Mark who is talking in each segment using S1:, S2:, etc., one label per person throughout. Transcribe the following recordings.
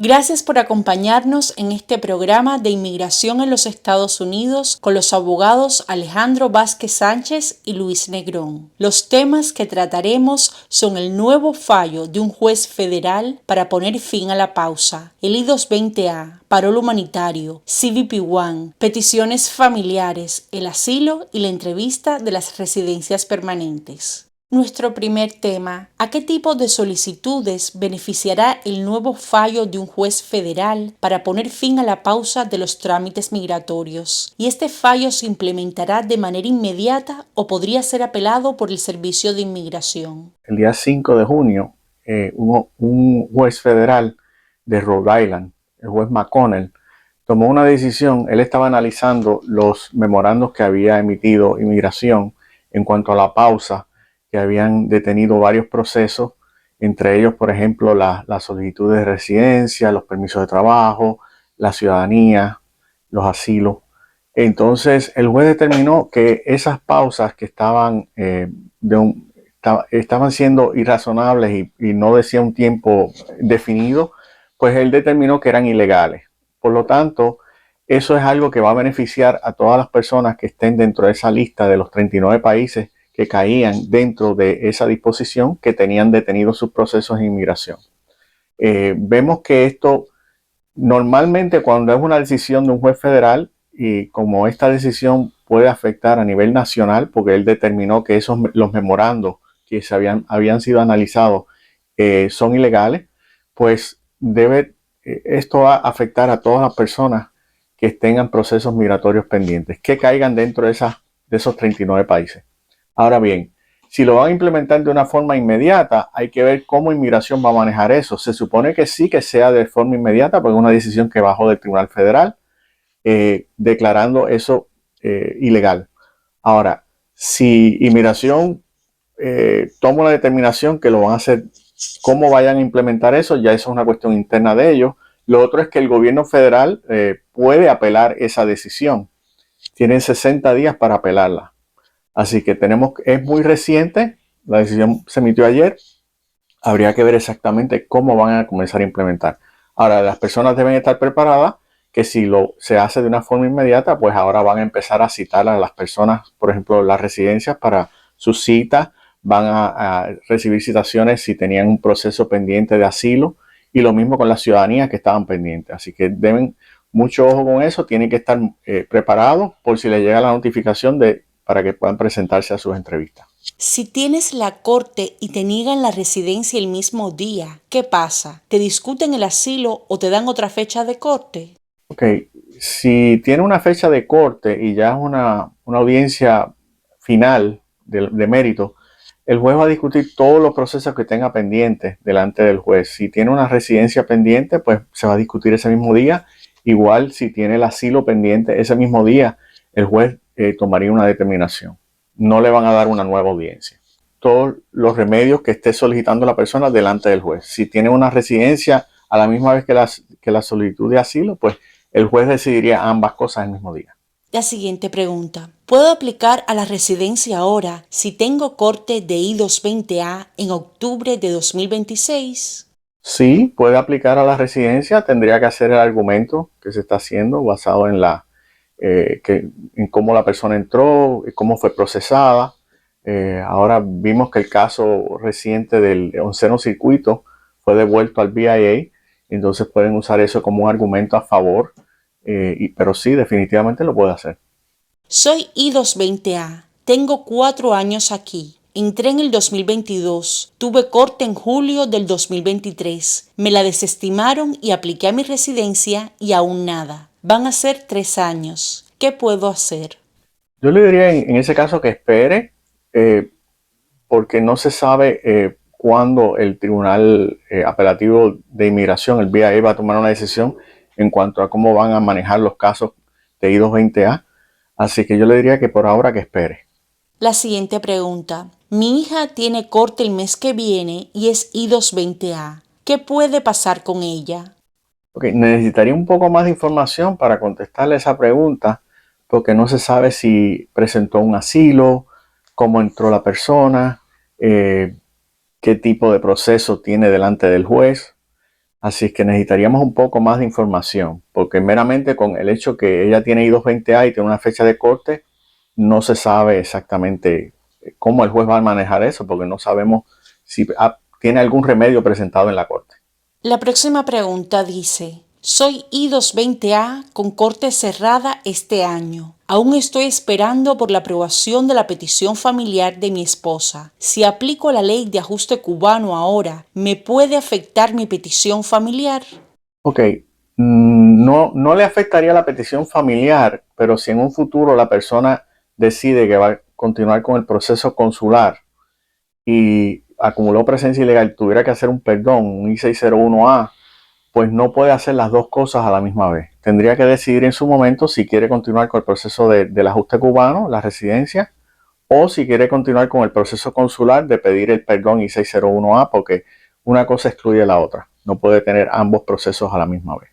S1: Gracias por acompañarnos en este programa de inmigración en los Estados Unidos con los abogados Alejandro Vázquez Sánchez y Luis Negrón. Los temas que trataremos son el nuevo fallo de un juez federal para poner fin a la pausa, el I-220A, parol humanitario, CBP-1, peticiones familiares, el asilo y la entrevista de las residencias permanentes. Nuestro primer tema: ¿a qué tipo de solicitudes beneficiará el nuevo fallo de un juez federal para poner fin a la pausa de los trámites migratorios? ¿Y este fallo se implementará de manera inmediata o podría ser apelado por el Servicio de Inmigración?
S2: El día 5 de junio, un juez federal de Rhode Island, el juez McConnell, tomó una decisión. Él estaba analizando los memorandos que había emitido Inmigración en cuanto a la pausa, que habían detenido varios procesos, entre ellos, por ejemplo, la solicitud de residencia, los permisos de trabajo, la ciudadanía, los asilos. Entonces, el juez determinó que esas pausas que estaban siendo irrazonables y no decía un tiempo definido, pues él determinó que eran ilegales. Por lo tanto, eso es algo que va a beneficiar a todas las personas que estén dentro de esa lista de los 39 países que caían dentro de esa disposición, que tenían detenidos sus procesos de inmigración. Vemos que esto normalmente, cuando es una decisión de un juez federal, y como esta decisión puede afectar a nivel nacional, porque él determinó que los memorandos que habían sido analizados son ilegales, pues esto va a afectar a todas las personas que tengan procesos migratorios pendientes, que caigan dentro de esos 39 países. Ahora bien, si lo van a implementar de una forma inmediata, hay que ver cómo Inmigración va a manejar eso. Se supone que sí, que sea de forma inmediata, porque es una decisión que bajó del Tribunal Federal, declarando eso ilegal. Ahora, si Inmigración toma una determinación que lo van a hacer, cómo vayan a implementar eso, ya eso es una cuestión interna de ellos. Lo otro es que el gobierno federal puede apelar esa decisión. Tienen 60 días para apelarla. Así que es muy reciente, la decisión se emitió ayer, habría que ver exactamente cómo van a comenzar a implementar. Ahora, las personas deben estar preparadas, que si se hace de una forma inmediata, pues ahora van a empezar a citar a las personas, por ejemplo, las residencias para sus citas, van a recibir citaciones si tenían un proceso pendiente de asilo, y lo mismo con las ciudadanías que estaban pendientes. Así que deben mucho ojo con eso, tienen que estar preparados por si les llega la notificación para que puedan presentarse a sus entrevistas.
S1: Si tienes la corte y te niegan la residencia el mismo día, ¿qué pasa? ¿Te discuten el asilo o te dan otra fecha de corte?
S2: Ok, si tiene una fecha de corte y ya es una audiencia final de mérito, el juez va a discutir todos los procesos que tenga pendientes delante del juez. Si tiene una residencia pendiente, pues se va a discutir ese mismo día. Igual, si tiene el asilo pendiente ese mismo día, el juez tomaría una determinación. No le van a dar una nueva audiencia. Todos los remedios que esté solicitando la persona delante del juez. Si tiene una residencia a la misma vez que la solicitud de asilo, pues el juez decidiría ambas cosas el mismo día.
S1: La siguiente pregunta: ¿puedo aplicar a la residencia ahora si tengo corte de I-220A en octubre de 2026?
S2: Sí, puede aplicar a la residencia, tendría que hacer el argumento que se está haciendo basado en cómo la persona entró, cómo fue procesada. Ahora vimos que el caso reciente del 11º circuito fue devuelto al BIA, entonces pueden usar eso como un argumento a favor, pero sí, definitivamente lo puede hacer.
S1: Soy I-220A. Tengo 4 años aquí. Entré en el 2022. Tuve corte en julio del 2023. Me la desestimaron y apliqué a mi residencia y aún nada. Van a ser 3 años. ¿Qué puedo hacer?
S2: Yo le diría en ese caso que espere, eh, porque no se sabe cuándo el Tribunal Apelativo de Inmigración, el BIA, va a tomar una decisión en cuanto a cómo van a manejar los casos de I-220A. Así que yo le diría que por ahora que espere.
S1: La siguiente pregunta: mi hija tiene corte el mes que viene y es I-220A. ¿Qué puede pasar con ella?
S2: Ok, necesitaría un poco más de información para contestarle esa pregunta, porque no se sabe si presentó un asilo, cómo entró la persona, qué tipo de proceso tiene delante del juez. Así es que necesitaríamos un poco más de información, porque meramente con el hecho que ella tiene I-220A y tiene una fecha de corte, no se sabe exactamente cómo el juez va a manejar eso, porque no sabemos si tiene algún remedio presentado en la corte.
S1: La próxima pregunta dice, soy I-220A con corte cerrada este año. Aún estoy esperando por la aprobación de la petición familiar de mi esposa. Si aplico la ley de ajuste cubano ahora, ¿me puede afectar mi petición familiar?
S2: Ok, no le afectaría la petición familiar, pero si en un futuro la persona decide que va a continuar con el proceso consular y acumuló presencia ilegal, tuviera que hacer un perdón, un I-601A, pues no puede hacer las dos cosas a la misma vez. Tendría que decidir en su momento si quiere continuar con el proceso del ajuste cubano, la residencia, o si quiere continuar con el proceso consular de pedir el perdón I-601A, porque una cosa excluye la otra. No puede tener ambos procesos a la misma vez.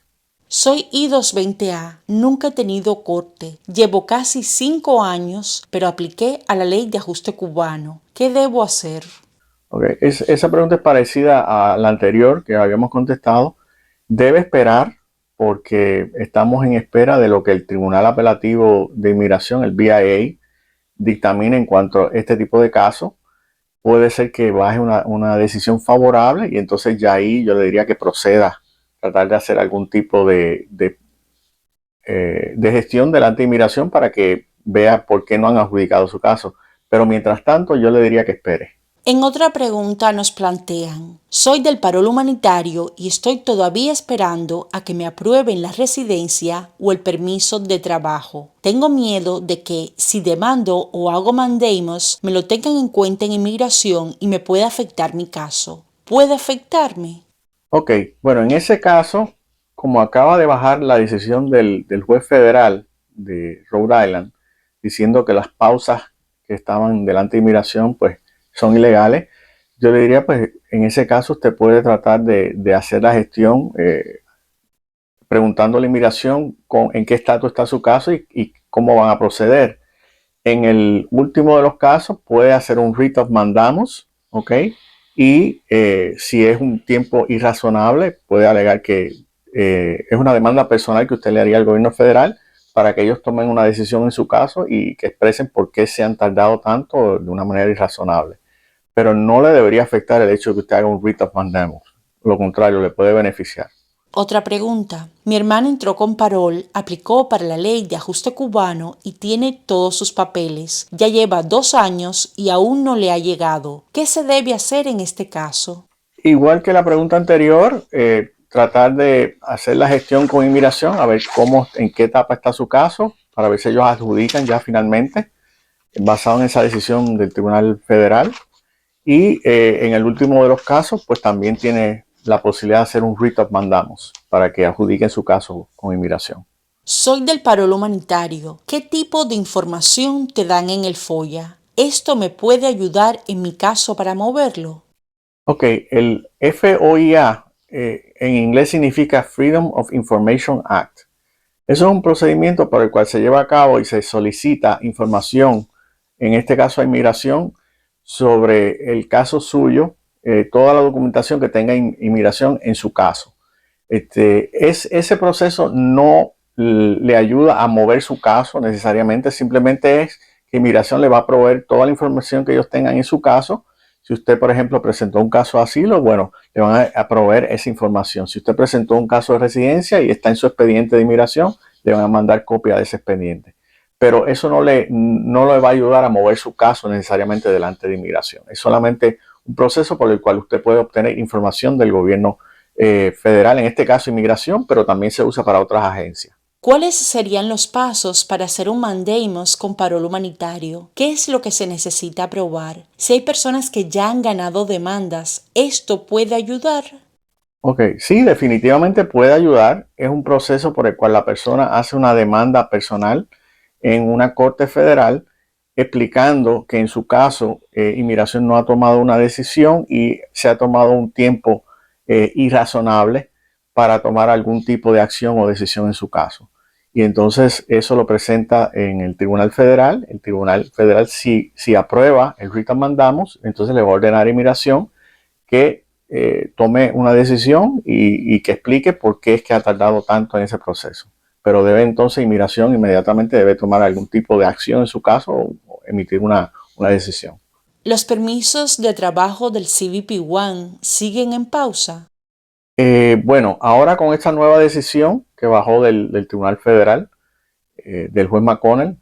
S1: Soy I-220A, nunca he tenido corte. Llevo casi 5 años, pero apliqué a la ley de ajuste cubano. ¿Qué debo hacer?
S2: Okay. Esa pregunta es parecida a la anterior que habíamos contestado. Debe esperar porque estamos en espera de lo que el Tribunal Apelativo de Inmigración, el BIA, dictamine en cuanto a este tipo de casos. Puede ser que baje una decisión favorable y entonces ya ahí yo le diría que proceda, tratar de hacer algún tipo de gestión delante de inmigración para que vea por qué no han adjudicado su caso. Pero mientras tanto yo le diría que espere.
S1: En otra pregunta nos plantean, soy del parol humanitario y estoy todavía esperando a que me aprueben la residencia o el permiso de trabajo. Tengo miedo de que si demando o hago mandamus me lo tengan en cuenta en inmigración y me pueda afectar mi caso. ¿Puede afectarme?
S2: Ok, bueno, en ese caso, como acaba de bajar la decisión del juez federal de Rhode Island, diciendo que las pausas que estaban delante de inmigración, pues son ilegales, yo le diría, pues en ese caso usted puede tratar de hacer la gestión preguntando a la inmigración en qué estatus está su caso y cómo van a proceder. En el último de los casos puede hacer un writ of mandamus, ¿ok? Y si es un tiempo irrazonable, puede alegar que es una demanda personal que usted le haría al gobierno federal para que ellos tomen una decisión en su caso y que expresen por qué se han tardado tanto de una manera irrazonable. Pero no le debería afectar el hecho de que usted haga un writ of mandamus. Lo contrario, le puede beneficiar.
S1: Otra pregunta. Mi hermano entró con parol, aplicó para la ley de ajuste cubano y tiene todos sus papeles. Ya lleva 2 años y aún no le ha llegado. ¿Qué se debe hacer en este caso?
S2: Igual que la pregunta anterior, tratar de hacer la gestión con inmigración, a ver en qué etapa está su caso, para ver si ellos adjudican ya finalmente, basado en esa decisión del Tribunal Federal. Y en el último de los casos, pues también tiene la posibilidad de hacer un writ of mandamus para que adjudiquen su caso con inmigración.
S1: Soy del parol humanitario. ¿Qué tipo de información te dan en el FOIA? ¿Esto me puede ayudar en mi caso para moverlo?
S2: Ok, el FOIA en inglés significa Freedom of Information Act. Eso es un procedimiento por el cual se lleva a cabo y se solicita información, en este caso a inmigración, sobre el caso suyo, toda la documentación que tenga inmigración en su caso. Ese proceso no le ayuda a mover su caso necesariamente, simplemente es que inmigración le va a proveer toda la información que ellos tengan en su caso. Si usted, por ejemplo, presentó un caso de asilo, bueno, le van a proveer esa información. Si usted presentó un caso de residencia y está en su expediente de inmigración, le van a mandar copia de ese expediente. Pero eso no le va a ayudar a mover su caso necesariamente delante de inmigración. Es solamente un proceso por el cual usted puede obtener información del gobierno federal, en este caso inmigración, pero también se usa para otras agencias.
S1: ¿Cuáles serían los pasos para hacer un mandamus con parol humanitario? ¿Qué es lo que se necesita aprobar? Si hay personas que ya han ganado demandas, ¿esto puede ayudar?
S2: Ok, sí, definitivamente puede ayudar. Es un proceso por el cual la persona hace una demanda personal en una corte federal explicando que en su caso inmigración no ha tomado una decisión y se ha tomado un tiempo irrazonable para tomar algún tipo de acción o decisión en su caso. Y entonces eso lo presenta en el Tribunal Federal. El Tribunal Federal si aprueba el writ of mandamus, entonces le va a ordenar a inmigración que tome una decisión y que explique por qué es que ha tardado tanto en ese proceso. Pero debe entonces inmigración inmediatamente debe tomar algún tipo de acción en su caso o emitir una decisión.
S1: ¿Los permisos de trabajo del CBP-1 siguen en pausa?
S2: Bueno, ahora con esta nueva decisión que bajó del Tribunal Federal, del juez McConnell,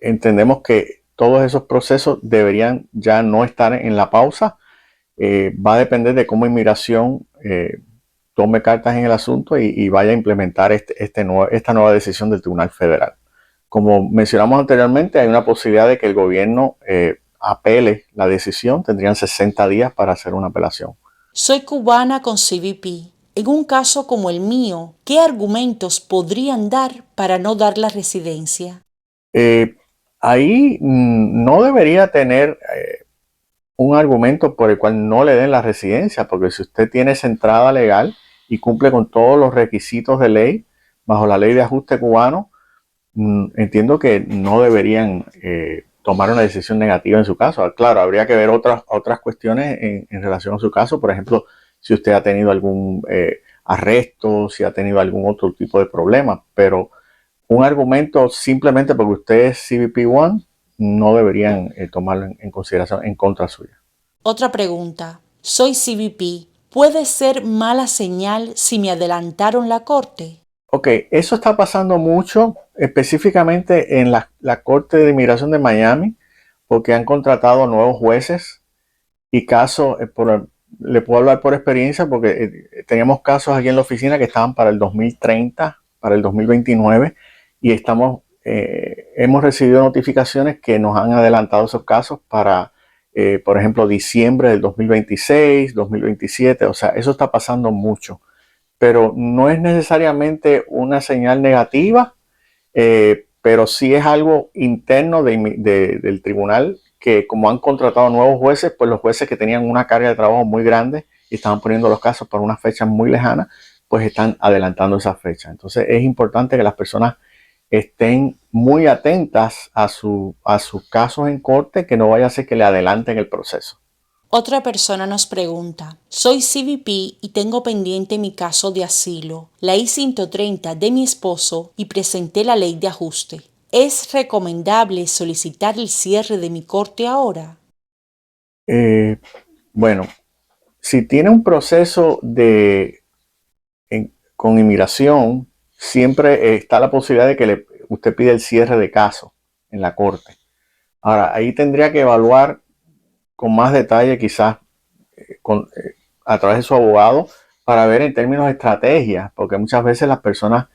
S2: entendemos que todos esos procesos deberían ya no estar en la pausa. Va a depender de cómo inmigración tome cartas en el asunto y vaya a implementar esta nueva decisión del Tribunal Federal. Como mencionamos anteriormente, hay una posibilidad de que el gobierno apele la decisión. Tendrían 60 días para hacer una apelación.
S1: Soy cubana con CBP. En un caso como el mío, ¿qué argumentos podrían dar para no dar la residencia?
S2: Ahí no debería tener un argumento por el cual no le den la residencia, porque si usted tiene esa entrada legal y cumple con todos los requisitos de ley, bajo la ley de ajuste cubano, entiendo que no deberían tomar una decisión negativa en su caso. Claro, habría que ver otras cuestiones en relación a su caso. Por ejemplo, si usted ha tenido algún arresto, si ha tenido algún otro tipo de problema. Pero un argumento simplemente porque usted es CBP-1 no deberían tomarlo en consideración en contra suya.
S1: Otra pregunta. Soy CBP. ¿Puede ser mala señal si me adelantaron la corte?
S2: Ok, eso está pasando mucho, específicamente en la Corte de Inmigración de Miami, porque han contratado nuevos jueces y casos, le puedo hablar por experiencia, porque teníamos casos aquí en la oficina que estaban para el 2030, para el 2029, y hemos recibido notificaciones que nos han adelantado esos casos para, por ejemplo, diciembre del 2026, 2027, o sea, eso está pasando mucho. Pero no es necesariamente una señal negativa, pero sí es algo interno del tribunal que como han contratado nuevos jueces, pues los jueces que tenían una carga de trabajo muy grande y estaban poniendo los casos para unas fechas muy lejanas, pues están adelantando esa fecha. Entonces es importante que las personas estén muy atentas a sus casos en corte, que no vaya a ser que le adelanten el proceso.
S1: Otra persona nos pregunta, soy CBP y tengo pendiente mi caso de asilo, la I-130 de mi esposo y presenté la ley de ajuste. ¿Es recomendable solicitar el cierre de mi corte ahora?
S2: Bueno, si tiene un proceso con inmigración, siempre está la posibilidad de que usted pida el cierre de caso en la corte. Ahora, ahí tendría que evaluar con más detalle, quizás a través de su abogado, para ver en términos de estrategias, porque muchas veces las personas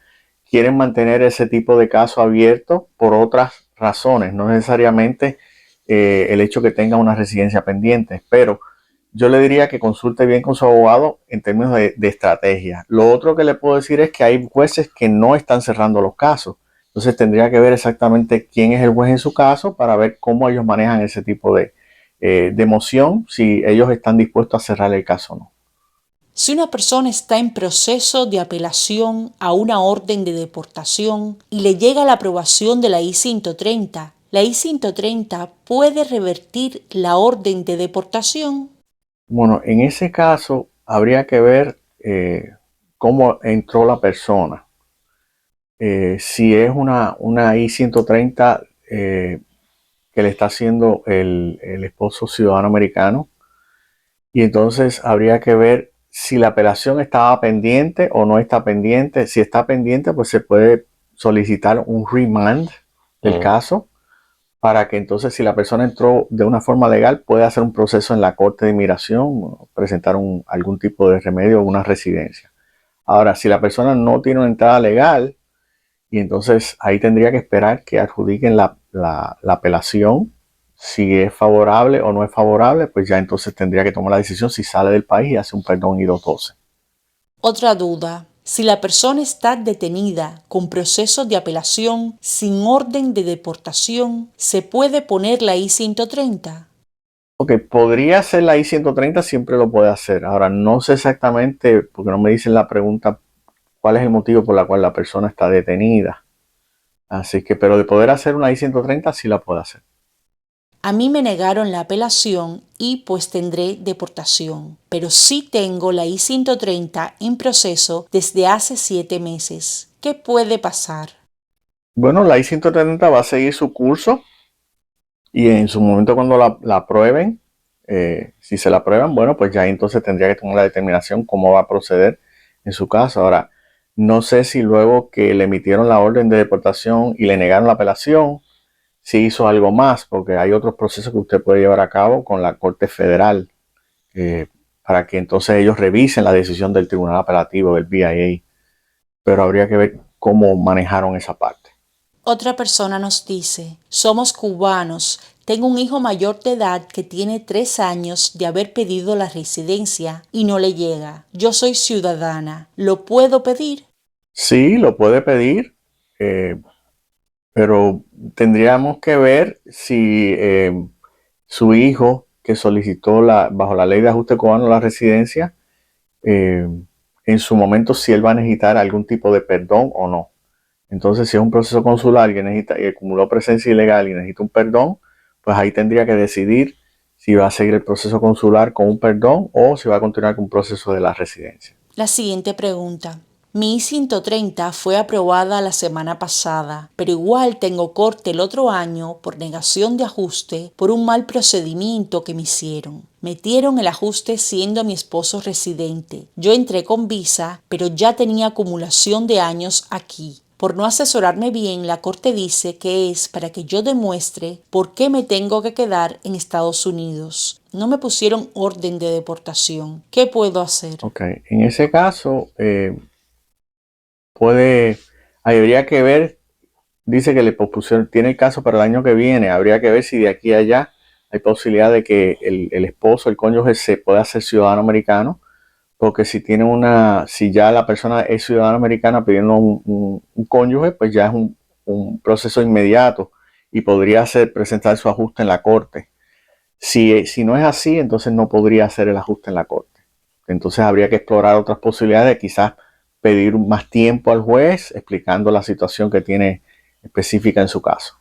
S2: quieren mantener ese tipo de caso abierto por otras razones, no necesariamente el hecho que tenga una residencia pendiente, pero yo le diría que consulte bien con su abogado en términos de estrategia. Lo otro que le puedo decir es que hay jueces que no están cerrando los casos. Entonces tendría que ver exactamente quién es el juez en su caso para ver cómo ellos manejan ese tipo de moción, si ellos están dispuestos a cerrar el caso o no.
S1: Si una persona está en proceso de apelación a una orden de deportación y le llega la aprobación de la I-130, ¿la I-130 puede revertir la orden de deportación?
S2: Bueno, en ese caso habría que ver cómo entró la persona. Si es una I-130 que le está haciendo el esposo ciudadano americano, y entonces habría que ver si la apelación estaba pendiente o no está pendiente. Si está pendiente, pues se puede solicitar un remand del caso para que entonces, si la persona entró de una forma legal, pueda hacer un proceso en la Corte de Inmigración, presentar algún tipo de remedio o una residencia. Ahora, si la persona no tiene una entrada legal, y entonces ahí tendría que esperar que adjudiquen la apelación. Si es favorable o no es favorable, pues ya entonces tendría que tomar la decisión si sale del país y hace un perdón I-212.
S1: Otra duda. Si la persona está detenida con proceso de apelación sin orden de deportación, ¿se puede poner la I-130?
S2: Ok, podría ser la I-130, siempre lo puede hacer. Ahora, no sé exactamente, porque no me dicen la pregunta, cuál es el motivo por la cual la persona está detenida. Así que, pero de poder hacer una I-130, sí la puede hacer.
S1: A mí me negaron la apelación y pues tendré deportación, pero sí tengo la I-130 en proceso desde hace 7 meses. ¿Qué puede pasar?
S2: Bueno, la I-130 va a seguir su curso y en su momento cuando la aprueben, si se la aprueban, bueno, pues ya entonces tendría que tomar la determinación cómo va a proceder en su caso. Ahora, no sé si luego que le emitieron la orden de deportación y le negaron la apelación, si hizo algo más, porque hay otros procesos que usted puede llevar a cabo con la Corte Federal para que entonces ellos revisen la decisión del Tribunal Apelativo del BIA, pero habría que ver cómo manejaron esa parte.
S1: Otra persona nos dice, somos cubanos, tengo un hijo mayor de edad que tiene 3 años de haber pedido la residencia y no le llega. Yo soy ciudadana, ¿lo puedo pedir?
S2: Sí, lo puede pedir, eh, pero tendríamos que ver si su hijo que solicitó bajo la ley de ajuste cubano la residencia, eh, en su momento si él va a necesitar algún tipo de perdón o no. Entonces, si es un proceso consular y acumuló presencia ilegal y necesita un perdón, pues ahí tendría que decidir si va a seguir el proceso consular con un perdón o si va a continuar con un proceso de la residencia.
S1: La siguiente pregunta. Mi I-130 fue aprobada la semana pasada, pero igual tengo corte el otro año por negación de ajuste por un mal procedimiento que me hicieron. Metieron el ajuste siendo mi esposo residente. Yo entré con visa, pero ya tenía acumulación de años aquí. Por no asesorarme bien, la corte dice que es para que yo demuestre por qué me tengo que quedar en Estados Unidos. No me pusieron orden de deportación. ¿Qué puedo hacer?
S2: Ok, en ese caso, habría que ver, dice que le pospusieron, tiene el caso para el año que viene, habría que ver si de aquí a allá hay posibilidad de que el esposo, el cónyuge, se pueda hacer ciudadano americano, porque si ya la persona es ciudadana americana pidiendo un cónyuge, pues ya es un proceso inmediato y podría presentar su ajuste en la corte. Si no es así, entonces no podría hacer el ajuste en la corte. Entonces habría que explorar otras posibilidades de quizás pedir más tiempo al juez explicando la situación que tiene específica en su caso.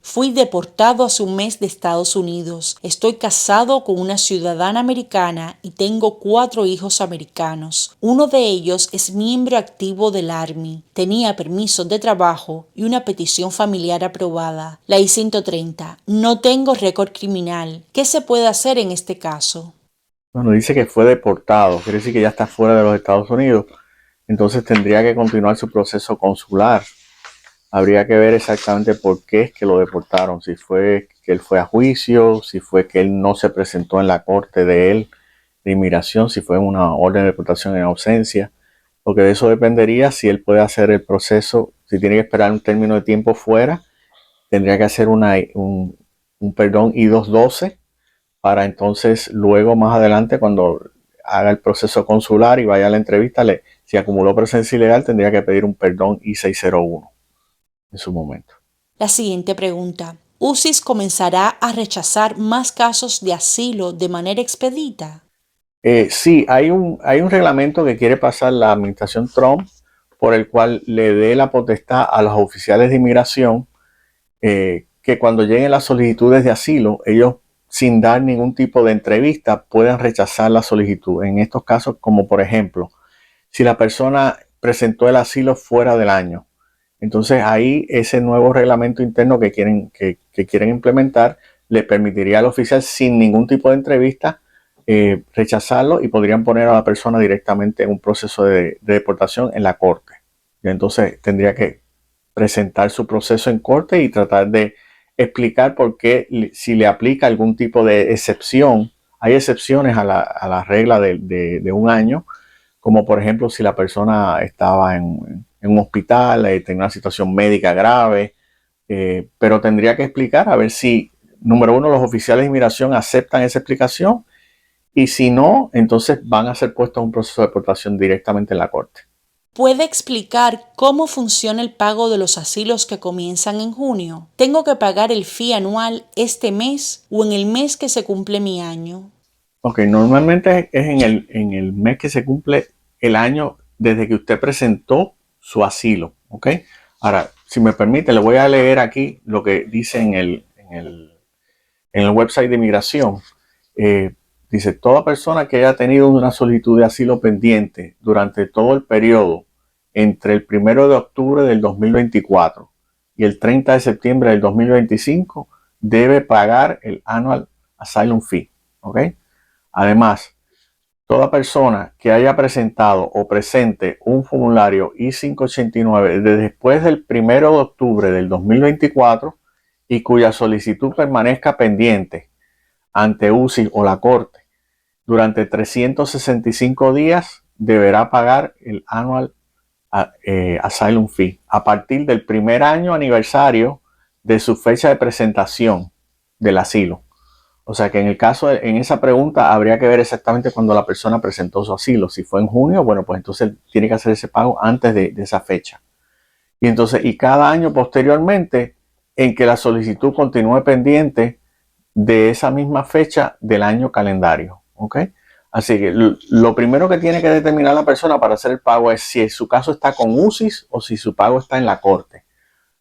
S1: Fui deportado hace un mes de Estados Unidos. Estoy casado con una ciudadana americana y tengo 4 hijos americanos. Uno de ellos es miembro activo del Army. Tenía permiso de trabajo y una petición familiar aprobada. La I-130. No tengo récord criminal. ¿Qué se puede hacer en este caso?
S2: Bueno, dice que fue deportado, quiere decir que ya está fuera de los Estados Unidos, entonces tendría que continuar su proceso consular. Habría que ver exactamente por qué es que lo deportaron, si fue que él fue a juicio, si fue que él no se presentó en la corte de él de inmigración, si fue una orden de deportación en ausencia, porque de eso dependería si él puede hacer el proceso, si tiene que esperar un término de tiempo fuera, tendría que hacer un perdón I-212 para entonces luego más adelante cuando haga el proceso consular y vaya a la entrevista, si acumuló presencia ilegal tendría que pedir un perdón I-601 en su momento.
S1: La siguiente pregunta. ¿UCIS comenzará a rechazar más casos de asilo de manera expedita?
S2: Sí, hay un reglamento que quiere pasar la administración Trump por el cual le dé la potestad a los oficiales de inmigración que cuando lleguen las solicitudes de asilo, ellos sin dar ningún tipo de entrevista puedan rechazar la solicitud. En estos casos, como por ejemplo, si la persona presentó el asilo fuera del año, entonces ahí ese nuevo reglamento interno que quieren implementar le permitiría al oficial sin ningún tipo de entrevista rechazarlo y podrían poner a la persona directamente en un proceso de deportación en la corte. Y entonces tendría que presentar su proceso en corte y tratar de explicar por qué, si le aplica algún tipo de excepción. Hay excepciones a la regla de un año, como por ejemplo si la persona estaba en un hospital, tenía una situación médica grave, pero tendría que explicar a ver si, número uno, los oficiales de inmigración aceptan esa explicación y si no, entonces van a ser puestos a un proceso de deportación directamente en la corte.
S1: ¿Puede explicar cómo funciona el pago de los asilos que comienzan en junio? ¿Tengo que pagar el fee anual este mes o en el mes que se cumple mi año?
S2: Ok, normalmente es en el mes que se cumple el año desde que usted presentó su asilo. Ok, ahora, si me permite, le voy a leer aquí lo que dice en en el website de inmigración, dice, toda persona que haya tenido una solicitud de asilo pendiente durante todo el periodo entre el 1 de octubre del 2024 y el 30 de septiembre del 2025 debe pagar el Annual Asylum Fee. ¿Ok? Además, toda persona que haya presentado o presente un formulario I-589 después del 1 de octubre del 2024 y cuya solicitud permanezca pendiente ante UCI o la Corte durante 365 días deberá pagar el Annual Asylum Fee a partir del primer año aniversario de su fecha de presentación del asilo. O sea que en el caso, en esa pregunta habría que ver exactamente cuando la persona presentó su asilo. Si fue en junio, bueno, pues entonces tiene que hacer ese pago antes de esa fecha. Y entonces, y cada año posteriormente en que la solicitud continúe pendiente de esa misma fecha del año calendario. ¿Ok? Así que lo primero que tiene que determinar la persona para hacer el pago es si su caso está con UCIS o si su pago está en la corte.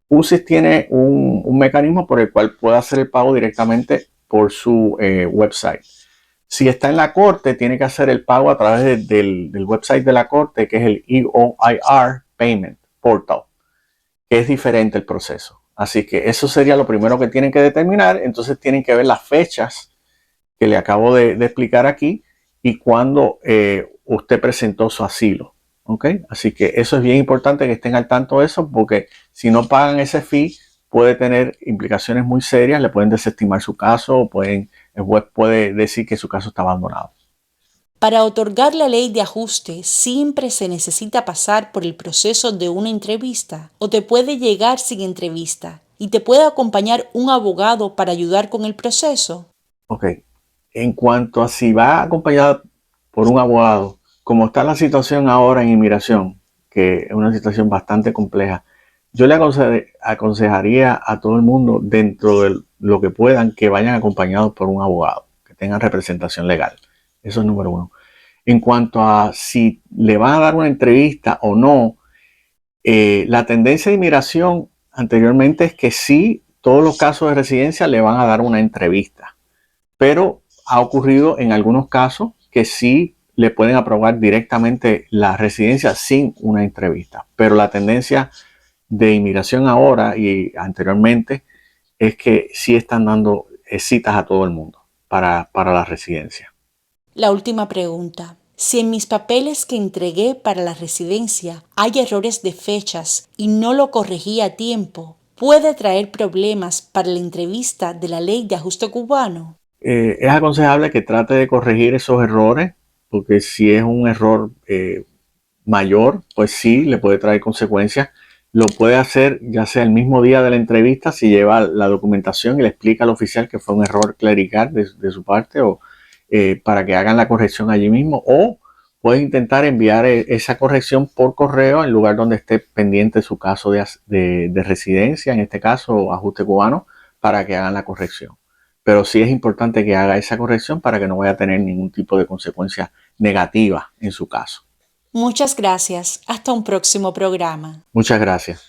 S2: UCIS tiene un mecanismo por el cual puede hacer el pago directamente por su website. Si está en la corte, tiene que hacer el pago a través del website de la corte, que es el EOIR Payment Portal, que es diferente el proceso. Así que eso sería lo primero que tienen que determinar. Entonces tienen que ver las fechas que le acabo de explicar aquí y cuándo usted presentó su asilo. ¿Ok? Así que eso es bien importante que estén al tanto de eso, porque si no pagan ese fee puede tener implicaciones muy serias, le pueden desestimar su caso o el juez puede decir que su caso está abandonado.
S1: Para otorgar la ley de ajuste, ¿siempre se necesita pasar por el proceso de una entrevista o te puede llegar sin entrevista y te puede acompañar un abogado para ayudar con el proceso?
S2: Ok, en cuanto a si va acompañada por un abogado, como está la situación ahora en inmigración, que es una situación bastante compleja, yo le aconsejaría a todo el mundo, dentro de lo que puedan, que vayan acompañados por un abogado, que tengan representación legal. Eso es número uno. En cuanto a si le van a dar una entrevista o no, la tendencia de inmigración anteriormente es que sí, todos los casos de residencia le van a dar una entrevista, pero ha ocurrido en algunos casos que sí le pueden aprobar directamente la residencia sin una entrevista. Pero la tendencia de inmigración ahora y anteriormente es que sí están dando citas a todo el mundo para la residencia.
S1: La última pregunta. Si en mis papeles que entregué para la residencia hay errores de fechas y no lo corregí a tiempo, ¿puede traer problemas para la entrevista de la ley de ajuste cubano?
S2: Es aconsejable que trate de corregir esos errores, porque si es un error mayor, pues sí, le puede traer consecuencias. Lo puede hacer ya sea el mismo día de la entrevista, si lleva la documentación y le explica al oficial que fue un error clerical de su parte, o para que hagan la corrección allí mismo, o puede intentar enviar esa corrección por correo en lugar donde esté pendiente su caso de residencia, en este caso ajuste cubano, para que hagan la corrección. Pero sí es importante que haga esa corrección para que no vaya a tener ningún tipo de consecuencia negativa en su caso.
S1: Muchas gracias. Hasta un próximo programa.
S2: Muchas gracias.